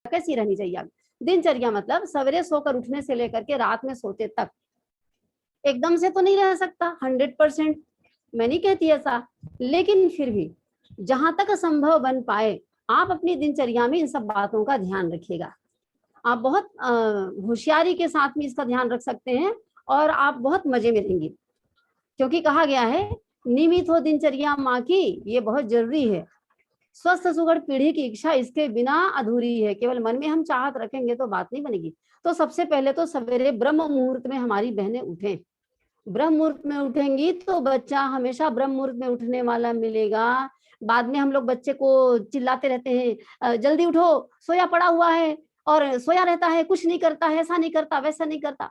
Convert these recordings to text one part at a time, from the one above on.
कैसी रहनी चाहिए? दिनचर्या मतलब सवेरे सोकर उठने से लेकर के रात में सोते तक। एकदम से तो नहीं रह सकता 100%, मैं नहीं कहती ऐसा, लेकिन फिर भी जहां तक संभव बन पाए आप अपनी दिनचर्या में इन सब बातों का ध्यान रखिएगा। आप बहुत होशियारी के साथ में इसका ध्यान रख सकते हैं और आप बहुत मजे में रहेंगे, क्योंकि कहा गया है नियमित हो दिनचर्या माँ की, ये बहुत जरूरी है। स्वस्थ सुगढ़ पीढ़ी की इच्छा इसके बिना अधूरी है। केवल मन में हम चाहत रखेंगे तो बात नहीं बनेगी। तो सबसे पहले तो सवेरे ब्रह्म मुहूर्त में हमारी बहनें उठें। ब्रह्म मुहूर्त में उठेंगी तो बच्चा हमेशा ब्रह्म मुहूर्त में उठने वाला मिलेगा। बाद में हम लोग बच्चे को चिल्लाते रहते हैं, जल्दी उठो, सोया पड़ा हुआ है और सोया रहता है, कुछ नहीं करता है, ऐसा नहीं करता, वैसा नहीं करता।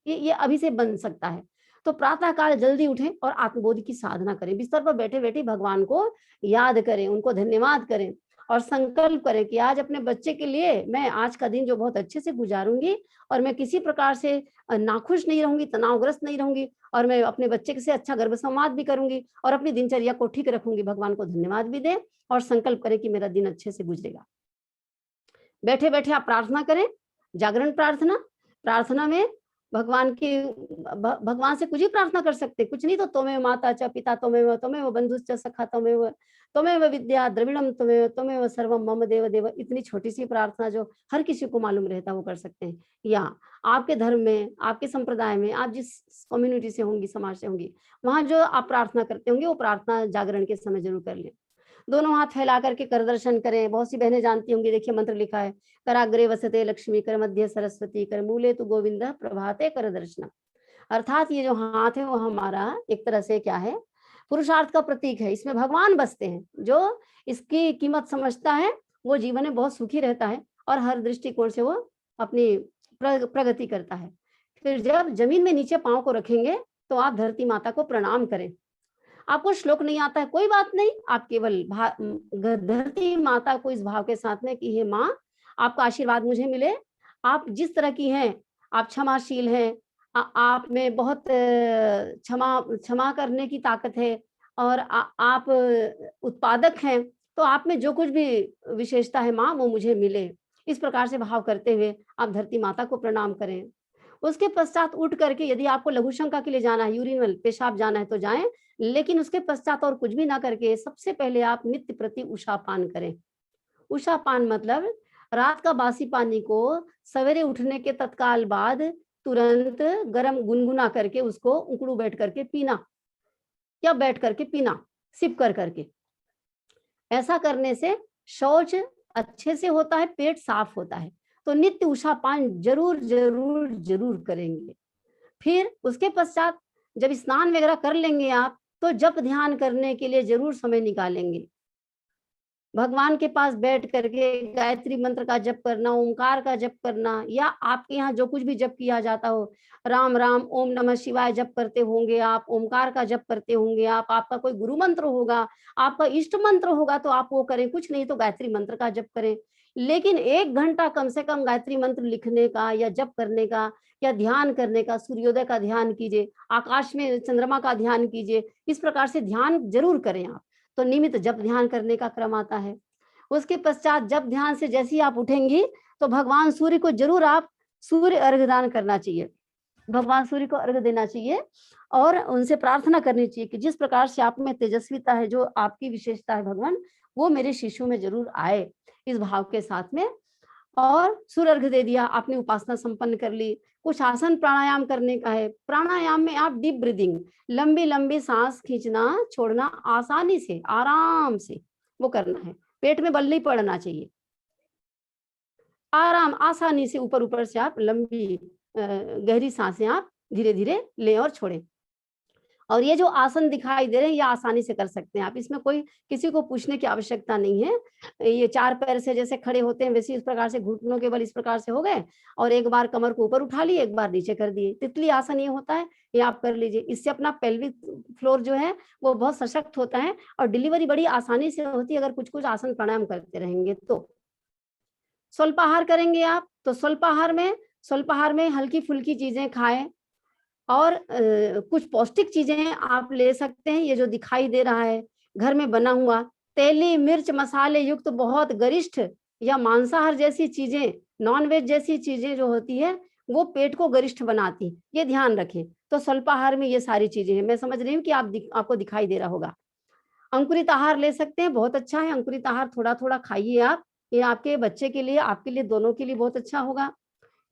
ये अभी से बन सकता है। तो प्रातः काल जल्दी उठें और आत्मबोध की साधना करें। बिस्तर पर बैठे बैठे भगवान को याद करें, उनको धन्यवाद करें और संकल्प करें कि आज अपने बच्चे के लिए मैं आज का दिन जो बहुत अच्छे से गुजारूंगी और मैं किसी प्रकार से नाखुश नहीं रहूंगी, तनावग्रस्त नहीं रहूंगी और मैं अपने बच्चे से अच्छा गर्भ संवाद भी करूंगी और अपनी दिनचर्या को ठीक रखूंगी। भगवान को धन्यवाद भी दें और संकल्प करें कि मेरा दिन अच्छे से गुजरेगा। बैठे बैठे आप प्रार्थना करें, जागरण प्रार्थना। प्रार्थना में भगवान से कुछ ही प्रार्थना कर सकते, कुछ नहीं तो त्वमेव माता च पिता त्वमेव, त्वमेव बंधुश्च सखा त्वमेव, त्वमेव विद्या द्रविणम त्वमेव, त्वमेव सर्वम मम देव देव। इतनी छोटी सी प्रार्थना जो हर किसी को मालूम रहता वो कर सकते हैं। या आपके धर्म में, आपके संप्रदाय में, आप जिस कम्युनिटी से होंगी, समाज से होंगी, वहां जो आप प्रार्थना करते होंगे वो प्रार्थना जागरण के समय जरूर कर लें। दोनों हाथ फैला करके कर दर्शन करें। बहुत सी बहनें जानती होंगी, देखिए मंत्र लिखा है, कराग्रे वसते लक्ष्मी, कर मध्य सरस्वती, कर मूले तु गोविंद, प्रभाते कर दर्शन। अर्थात ये जो हाथ है वो हमारा एक तरह से क्या है, पुरुषार्थ का प्रतीक है। इसमें भगवान बसते हैं। जो इसकी कीमत समझता है वो जीवन में बहुत सुखी रहता है और हर दृष्टिकोण से वो अपनी प्रगति करता है। फिर जब जमीन में नीचे पांव को रखेंगे तो आप धरती माता को प्रणाम करें। आपको श्लोक नहीं आता है कोई बात नहीं, आप केवल धरती माता को इस भाव के साथ में कि हे माँ, आपका आशीर्वाद मुझे मिले, आप जिस तरह की हैं, आप क्षमाशील हैं, आप में बहुत क्षमा करने की ताकत है और आप उत्पादक हैं, तो आप में जो कुछ भी विशेषता है माँ वो मुझे मिले। इस प्रकार से भाव करते हुए आप धरती माता को प्रणाम करें। उसके पश्चात उठ करके यदि आपको लघु शंका के लिए जाना है, यूरिनल पेशाब जाना है तो जाएं, लेकिन उसके पश्चात और कुछ भी ना करके सबसे पहले आप नित्य प्रति उषा पान करें। उषा पान मतलब रात का बासी पानी को सवेरे उठने के तत्काल बाद तुरंत गर्म गुनगुना करके उसको उकड़ू बैठ करके पीना या बैठ करके पीना, सिप कर करके। ऐसा करने से शौच अच्छे से होता है, पेट साफ होता है। तो नित्य उषा पान जरूर जरूर जरूर करेंगे। फिर उसके पश्चात जब स्नान वगैरह कर लेंगे आप, तो जप ध्यान करने के लिए जरूर समय निकालेंगे। भगवान के पास बैठ करके गायत्री मंत्र का जप करना, ओंकार का जप करना, या आपके यहाँ जो कुछ भी जप किया जाता हो, राम राम ओम नमः शिवाय जप करते होंगे आप, ओंकार का जप करते होंगे आप, आपका कोई गुरु मंत्र होगा, आपका इष्ट मंत्र होगा तो आप वो करें, कुछ नहीं तो गायत्री मंत्र का जप करें। लेकिन 1 घंटा कम से कम गायत्री मंत्र लिखने का या जप करने का या ध्यान करने का, सूर्योदय का ध्यान कीजिए, आकाश में चंद्रमा का ध्यान कीजिए, इस प्रकार से ध्यान जरूर करें आप। तो नियमित जप ध्यान करने का क्रम आता है। उसके पश्चात जप ध्यान से जैसे ही आप उठेंगी तो भगवान सूर्य को जरूर आप सूर्य अर्घ दान करना चाहिए, भगवान सूर्य को अर्घ देना चाहिए और उनसे प्रार्थना करनी चाहिए कि जिस प्रकार से आप में तेजस्विता है, जो आपकी विशेषता है भगवान, वो मेरे शिशु में जरूर आए, इस भाव के साथ में। और सूर्य अर्घ दे दिया, आपने उपासना संपन्न कर ली। कुछ आसन प्राणायाम करने का है। प्राणायाम में आप डीप ब्रीदिंग, लंबी लंबी सांस खींचना छोड़ना, आसानी से आराम से वो करना है। पेट में बल नहीं पड़ना चाहिए, आराम आसानी से ऊपर ऊपर से आप लंबी गहरी सांसें आप धीरे धीरे लें और छोड़ें। और ये जो आसन दिखाई दे रहे हैं ये आसानी से कर सकते हैं आप, इसमें कोई किसी को पूछने की आवश्यकता नहीं है। ये 4 पैर से जैसे खड़े होते हैं वैसे इस प्रकार से घुटनों के बल इस प्रकार से हो गए और एक बार कमर को ऊपर उठा लिए, एक बार नीचे कर दिए। तितली आसन ये होता है, ये आप कर लीजिए। इससे अपना पेल्विक फ्लोर जो है वो बहुत सशक्त होता है और डिलीवरी बड़ी आसानी से होती है अगर कुछ कुछ आसन प्राणायाम करते रहेंगे तो। स्वल्पाहार करेंगे आप तो स्वल्पाहार में हल्की फुल्की चीजें खाएं और कुछ पौष्टिक चीजें आप ले सकते हैं। ये जो दिखाई दे रहा है घर में बना हुआ तेली मिर्च मसाले युक्त बहुत गरिष्ठ या मांसाहार जैसी चीजें, नॉन वेज जैसी चीजें जो होती है वो पेट को गरिष्ठ बनाती, ये ध्यान रखें। तो स्वल्पाहार में ये सारी चीजें हैं। मैं समझ रही हूँ कि आपको दिखाई दे रहा होगा। अंकुरित आहार ले सकते हैं, बहुत अच्छा है। अंकुरित आहार थोड़ा थोड़ा खाइए आप, ये आपके बच्चे के लिए, आपके लिए, दोनों के लिए बहुत अच्छा होगा।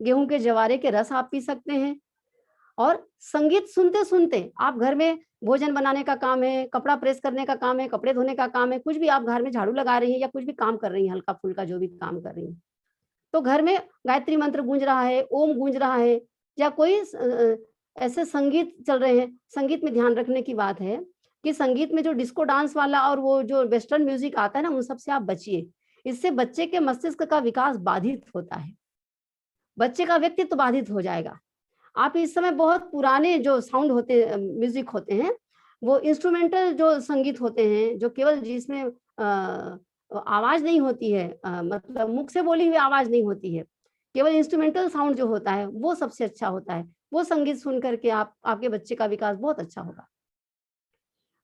गेहूं के जवारे के रस आप पी सकते हैं। और संगीत सुनते सुनते आप घर में भोजन बनाने का काम है, कपड़ा प्रेस करने का काम है, कपड़े धोने का काम है, कुछ भी आप घर में झाड़ू लगा रही हैं या कुछ भी काम कर रही हैं, हल्का फुल्का जो भी काम कर रही हैं, तो घर में गायत्री मंत्र गूंज रहा है, ओम गूंज रहा है, या कोई ऐसे संगीत चल रहे हैं। संगीत में ध्यान रखने की बात है कि संगीत में जो डिस्को डांस वाला और वो जो वेस्टर्न म्यूजिक आता है ना, उन सब से आप बचिए। इससे बच्चे के मस्तिष्क का विकास बाधित होता है, बच्चे का व्यक्तित्व बाधित हो जाएगा। आप इस समय बहुत पुराने जो साउंड होते, म्यूजिक होते हैं, वो इंस्ट्रूमेंटल जो संगीत होते हैं, जो केवल जिसमें आवाज नहीं होती है, मतलब मुख से बोली हुई आवाज नहीं होती है, केवल इंस्ट्रूमेंटल साउंड जो होता है वो सबसे अच्छा होता है। वो संगीत सुन करके आपके बच्चे का विकास बहुत अच्छा होगा।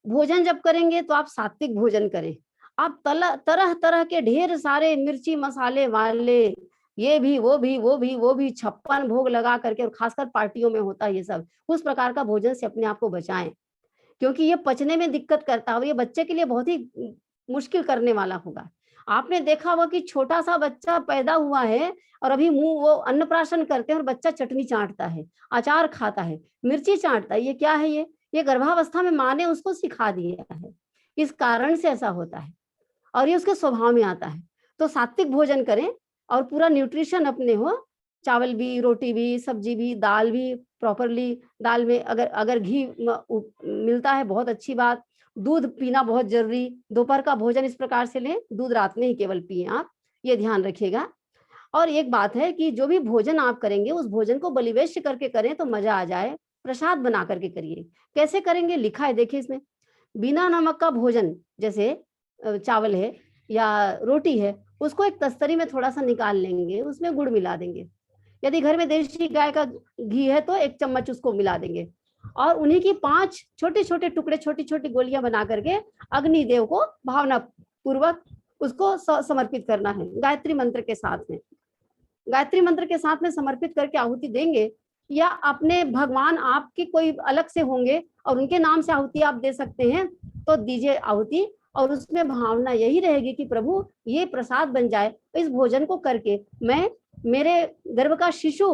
भोजन जब करेंगे तो आप सात्विक भोजन करें। आप तरह तरह के ढेर सारे मिर्ची मसाले वाले, ये भी वो भी वो भी वो भी 56 भोग लगा करके, और खासकर पार्टियों में होता है ये सब, उस प्रकार का भोजन से अपने आप को बचाएं, क्योंकि ये पचने में दिक्कत करता है और ये बच्चे के लिए बहुत ही मुश्किल करने वाला होगा। आपने देखा होगा कि छोटा सा बच्चा पैदा हुआ है और अभी मुंह वो अन्नप्राशन करते हैं और बच्चा चटनी चाटता है, अचार खाता है, मिर्ची चाटता है। ये क्या है? ये गर्भावस्था में माँ ने उसको सिखा दिया है, इस कारण से ऐसा होता है और ये उसके स्वभाव में आता है। तो सात्विक भोजन करें और पूरा न्यूट्रिशन अपने हो, चावल भी, रोटी भी, सब्जी भी, दाल भी प्रॉपरली। दाल में अगर घी मिलता है बहुत अच्छी बात। दूध पीना बहुत जरूरी। दोपहर का भोजन इस प्रकार से लें, दूध रात में ही केवल पिए आप, ये ध्यान रखिएगा। और एक बात है कि जो भी भोजन आप करेंगे उस भोजन को बलिवेश्य करके करें तो मजा आ जाए। प्रसाद बना करके करिए। कैसे करेंगे लिखा है, देखिए इसमें। बिना नमक का भोजन, जैसे चावल है या रोटी है, उसको एक तस्तरी में थोड़ा सा निकाल लेंगे, उसमें गुड़ मिला देंगे। यदि घर में देशी गाय का घी है तो 1 चम्मच उसको मिला देंगे और उन्हीं की 5 छोटे छोटे टुकड़े, छोटी छोटी गोलियां बना करके अग्निदेव को भावना पूर्वक उसको समर्पित करना है। गायत्री मंत्र के साथ में, गायत्री मंत्र के साथ में समर्पित करके आहुति देंगे। या अपने भगवान आपके कोई अलग से होंगे और उनके नाम से आहुति आप दे सकते हैं तो दीजिए आहुति। और उसमें भावना यही रहेगी कि प्रभु ये प्रसाद बन जाए, इस भोजन को करके मैं, मेरे गर्भ का शिशु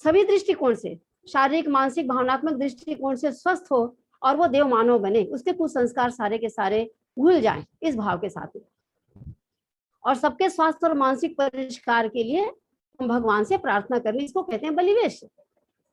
सभी दृष्टिकोण से, शारीरिक, मानसिक, भावनात्मक दृष्टिकोण से स्वस्थ हो और वो देव मानव बने, उसके कुछ संस्कार सारे के सारे भूल जाएं, इस भाव के साथ। और सबके स्वास्थ्य और मानसिक परिष्कार के लिए हम भगवान से प्रार्थना करनी, इसको कहते हैं बलिवेश।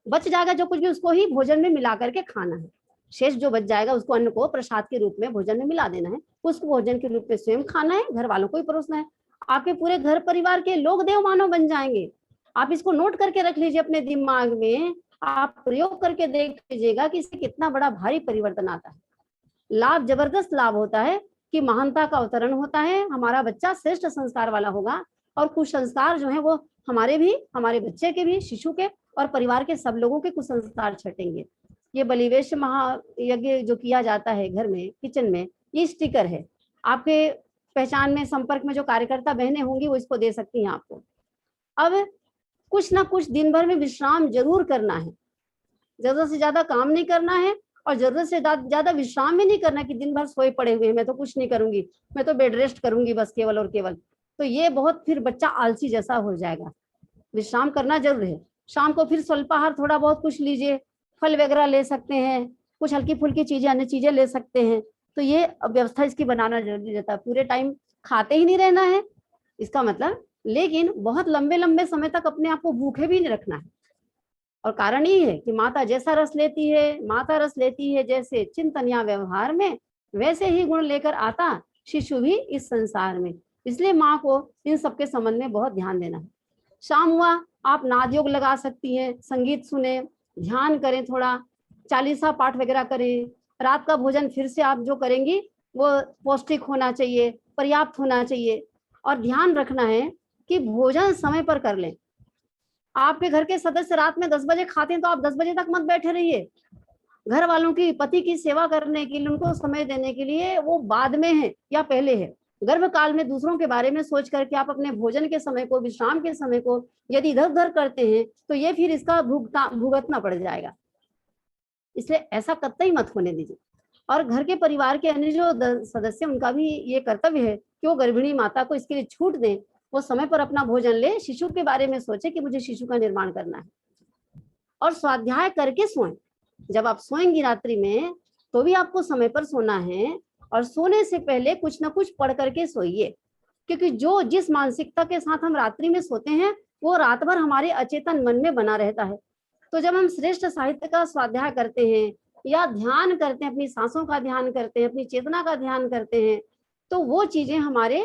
बच जाएगा जो कुछ भी उसको ही भोजन में मिला करके खाना है। शेष जो बच जाएगा उसको अन्न को प्रसाद के रूप में भोजन में मिला देना है, उसको भोजन के रूप में स्वयं खाना है, घर वालों को ही परोसना है। आपके पूरे घर परिवार के लोग देव मानव बन जाएंगे। आप इसको नोट करके रख लीजिए अपने दिमाग में, आप प्रयोग करके देख लीजिएगा कि इससे कितना बड़ा भारी परिवर्तन आता है। लाभ, जबरदस्त लाभ होता है कि महानता का अवतरण होता है। हमारा बच्चा श्रेष्ठ संस्कार वाला होगा और कुछ संस्कार जो है वो हमारे भी, हमारे बच्चे के भी, शिशु के और परिवार के सब लोगों के कुछ संस्कार छटेंगे। ये बलिवेश महायज्ञ जो किया जाता है घर में, किचन में, ये स्टिकर है। आपके पहचान में, संपर्क में जो कार्यकर्ता बहनें होंगी वो इसको दे सकती हैं आपको। अब कुछ ना कुछ दिन भर में विश्राम जरूर करना है, जरूरत से ज्यादा काम नहीं करना है और जरूरत से ज्यादा विश्राम भी नहीं करना कि दिन भर सोए पड़े हुए हैं, मैं तो कुछ नहीं करूंगी, मैं तो बेड रेस्ट करूंगी बस केवल और केवल। तो ये बहुत, फिर बच्चा आलसी जैसा हो जाएगा। विश्राम करना जरूर है। शाम को फिर स्वल्पाहार थोड़ा बहुत कुछ लीजिए, फल वगैरह ले सकते हैं, कुछ हल्की फुल्की चीजें, अन्य चीजें ले सकते हैं। तो ये व्यवस्था इसकी बनाना जरूरी रहता है। पूरे टाइम खाते ही नहीं रहना है इसका मतलब, लेकिन बहुत लंबे लंबे समय तक अपने आप को भूखे भी नहीं रखना है। और कारण ये है कि माता जैसा रस लेती है, माता रस लेती है जैसे चिंतन या व्यवहार में, वैसे ही गुण लेकर आता शिशु भी इस संसार में। इसलिए माँ को इन सबके संबंध में बहुत ध्यान देना है। शाम हुआ, आप नाद योग लगा सकती हैं, संगीत सुने, ध्यान करें, थोड़ा चालीसा पाठ वगैरह करें। रात का भोजन फिर से आप जो करेंगी वो पौष्टिक होना चाहिए, पर्याप्त होना चाहिए। और ध्यान रखना है कि भोजन समय पर कर लें। आपके घर के सदस्य रात में 10 बजे खाते हैं तो आप 10 बजे तक मत बैठे रहिए। घर वालों की, पति की सेवा करने के लिए, उनको समय देने के लिए वो बाद में है या पहले है। गर्भकाल में दूसरों के बारे में सोच करके आप अपने भोजन के समय को, विश्राम के समय को यदि इधर उधर करते हैं तो ये फिर इसका भुगतना पड़ जाएगा। इसलिए ऐसा कतई मत होने दीजिए। और घर के परिवार के अन्य जो सदस्य, उनका भी ये कर्तव्य है कि वो गर्भिणी माता को इसके लिए छूट दें, वो समय पर अपना भोजन ले, शिशु के बारे में सोचे कि मुझे शिशु का निर्माण करना है, और स्वाध्याय करके सोएं। जब आप सोएंगी रात्रि में तो भी आपको समय पर सोना है, और सोने से पहले कुछ ना कुछ पढ़ करके सोइए, क्योंकि जो जिस मानसिकता के साथ हम रात्रि में सोते हैं वो रात भर हमारे अचेतन मन में बना रहता है। तो जब हम श्रेष्ठ साहित्य का स्वाध्याय करते हैं या ध्यान करते हैं, अपनी सांसों का ध्यान करते हैं, अपनी चेतना का ध्यान करते हैं, तो वो चीजें हमारे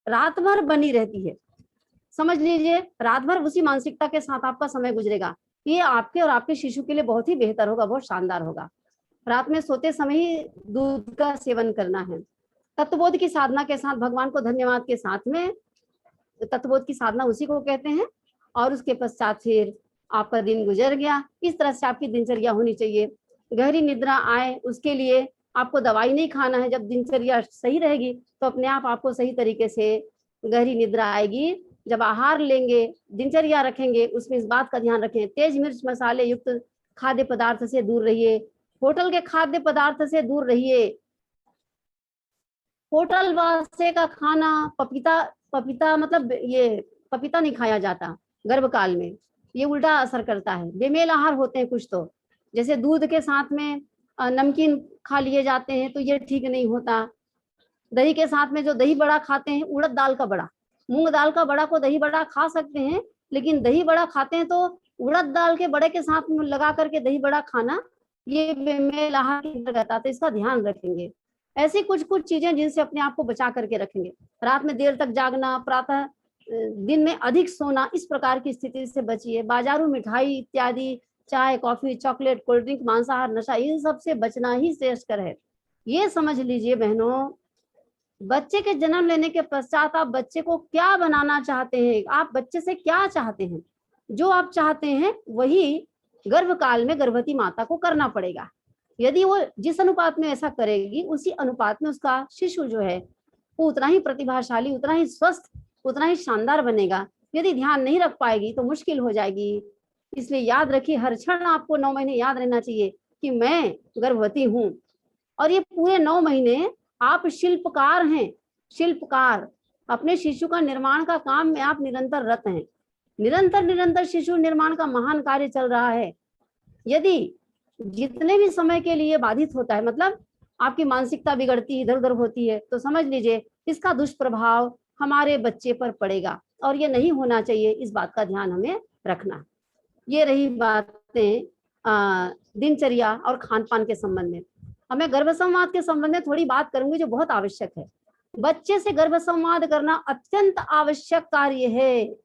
रात भर बनी रहती है। समझ लीजिए, रात भर उसी मानसिकता के साथ आपका समय गुजरेगा। ये आपके और आपके शिशु के लिए बहुत ही बेहतर होगा, बहुत शानदार होगा। रात में सोते समय ही दूध का सेवन करना है। तत्वबोध की साधना के साथ, भगवान को धन्यवाद के साथ में, तत्वबोध की साधना उसी को कहते हैं। और उसके पश्चात फिर आपका दिन गुजर गया। इस तरह से आपकी दिनचर्या होनी चाहिए। गहरी निद्रा आए उसके लिए आपको दवाई नहीं खाना है। जब दिनचर्या सही रहेगी तो अपने आप आपको सही तरीके से गहरी निद्रा आएगी। जब आहार लेंगे, दिनचर्या रखेंगे, उसमें इस बात का ध्यान रखें, तेज मिर्च मसाले युक्त खाद्य पदार्थ से दूर रहिए, होटल के खाद्य पदार्थ से दूर रहिए। होटल वासे का खाना, पपीता मतलब ये पपीता नहीं खाया जाता गर्भकाल में, ये उल्टा असर करता है। बेमेल आहार होते हैं कुछ तो, जैसे दूध के साथ में नमकीन खा लिए जाते हैं, तो ये ठीक नहीं होता। दही के साथ में जो दही बड़ा खाते हैं, उड़द दाल का बड़ा, मूंग दाल का बड़ा को दही बड़ा खा सकते हैं, लेकिन दही बड़ा खाते हैं तो उड़द दाल के बड़े के साथ में लगा करके दही बड़ा खाना, ये बेमेल आहार के अंतर्गत आता है। तो इसका ध्यान रखेंगे। ऐसी कुछ कुछ चीजें जिनसे अपने आप को बचा करके रखेंगे। रात में देर तक जागना, प्रातः दिन में अधिक सोना, इस प्रकार की स्थिति से बचिए। बाजारू मिठाई इत्यादि, चाय, कॉफी, चॉकलेट, कोल्ड ड्रिंक, मांसाहार, नशा, इन सब से बचना ही श्रेष्ठकर है। ये समझ लीजिए बहनों, बच्चे के जन्म लेने के पश्चात आप बच्चे को क्या बनाना चाहते हैं, आप बच्चे से क्या चाहते हैं, जो आप चाहते हैं वही गर्भकाल में गर्भवती माता को करना पड़ेगा। यदि वो जिस अनुपात में ऐसा करेगी, उसी अनुपात में उसका शिशु जो है वो उतना ही प्रतिभाशाली, उतना ही स्वस्थ, उतना ही शानदार बनेगा। यदि ध्यान नहीं रख पाएगी तो मुश्किल हो जाएगी। इसलिए याद रखिए, हर क्षण आपको 9 महीने याद रहना चाहिए कि मैं गर्भवती हूँ। और ये पूरे 9 महीने आप शिल्पकार हैं, शिल्पकार। अपने शिशु का निर्माण का काम में आप निरंतर रत हैं। निरंतर शिशु निर्माण का महान कार्य चल रहा है। यदि जितने भी समय के लिए बाधित होता है, मतलब आपकी मानसिकता बिगड़ती है, इधर उधर होती है, तो समझ लीजिए इसका दुष्प्रभाव हमारे बच्चे पर पड़ेगा, और ये नहीं होना चाहिए। इस बात का ध्यान हमें रखना। ये रही बातें दिनचर्या और खान पान के संबंध में। अब मैं गर्भ संवाद के संबंध में थोड़ी बात करूंगी जो बहुत आवश्यक है। बच्चे से गर्भ संवाद करना अत्यंत आवश्यक कार्य है।